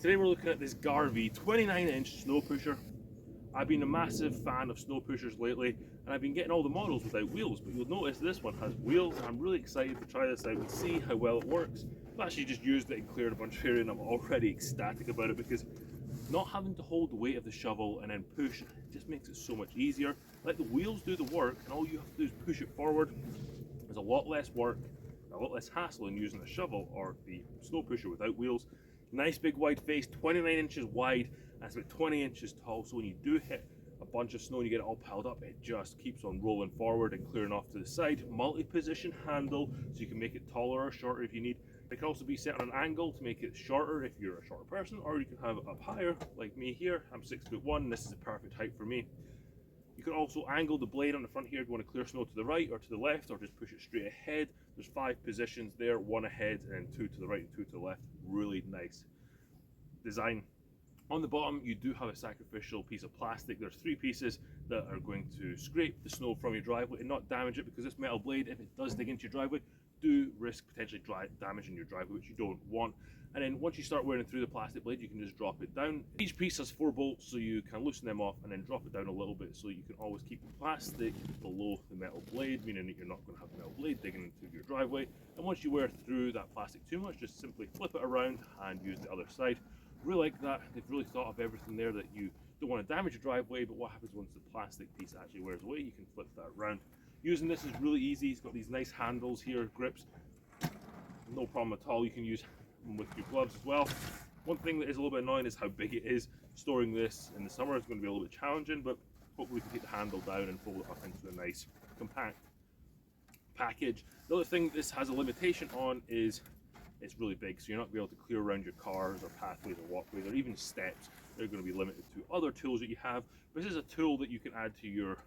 Today we're looking at this Garvey 29-inch snow pusher. I've been a massive fan of snow pushers lately, and I've been getting all the models without wheels, but you'll notice this one has wheels, and I'm really excited to try this out and see how well it works. I've actually just used it and cleared a bunch of area, and I'm already ecstatic about it because not having to hold the weight of the shovel and then push just makes it so much easier. Let the wheels do the work, and all you have to do is push it forward. There's a lot less work, a lot less hassle in using a shovel or the snow pusher without wheels. Nice big wide face, 29 inches wide, that's about 20 inches tall, so when you do hit a bunch of snow and you get it all piled up, it just keeps on rolling forward and clearing off to the side. Multi-position handle, so you can make it taller or shorter if you need. It can also be set on an angle to make it shorter if you're a shorter person, or you can have it up higher, like me here. I'm 6'1", this is the perfect height for me. You can also angle the blade on the front here if you want to clear snow to the right or to the left, or just push it straight ahead. There's 5 positions there, 1 ahead and 2 to the right and 2 to the left. Really nice design. On the bottom you do have a sacrificial piece of plastic. There's 3 pieces that are going to scrape the snow from your driveway and not damage it, because this metal blade, if it does dig into your driveway, do risk potentially damaging your driveway, which you don't want. And then once you start wearing through the plastic blade, you can just drop it down. Each piece has 4 bolts, so you can loosen them off and then drop it down a little bit, so you can always keep the plastic below the metal blade, meaning that you're not going to have the metal blade digging into your driveway. And once you wear through that plastic too much, just simply flip it around and use the other side. Really like that. They've really thought of everything there, that you don't want to damage your driveway, but what happens once the plastic piece actually wears away, you can flip that around. Using this is really easy. It's got these nice handles here, grips, no problem at all. You can use them with your gloves as well. One thing that is a little bit annoying is how big it is. Storing this in the summer is going to be a little bit challenging, but hopefully we can get the handle down and fold it up into a nice compact package. The other thing this has a limitation on is it's really big, so you're not going to be able to clear around your cars or pathways or walkways or even steps. They're going to be limited to other tools that you have. But this is a tool that you can add to your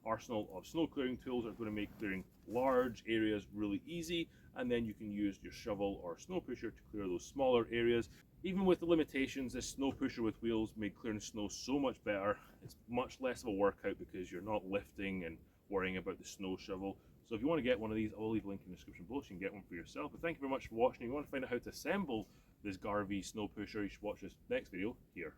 arsenal of snow clearing tools that are going to make clearing large areas really easy, and then you can use your shovel or snow pusher to clear those smaller areas. Even with the limitations, this snow pusher with wheels made clearing snow so much better. It's much less of a workout because you're not lifting and worrying about the snow shovel. So if you want to get one of these, I'll leave a link in the description below so you can get one for yourself. But thank you very much for watching. If you want to find out how to assemble this Garvey snow pusher, you should watch this next video here.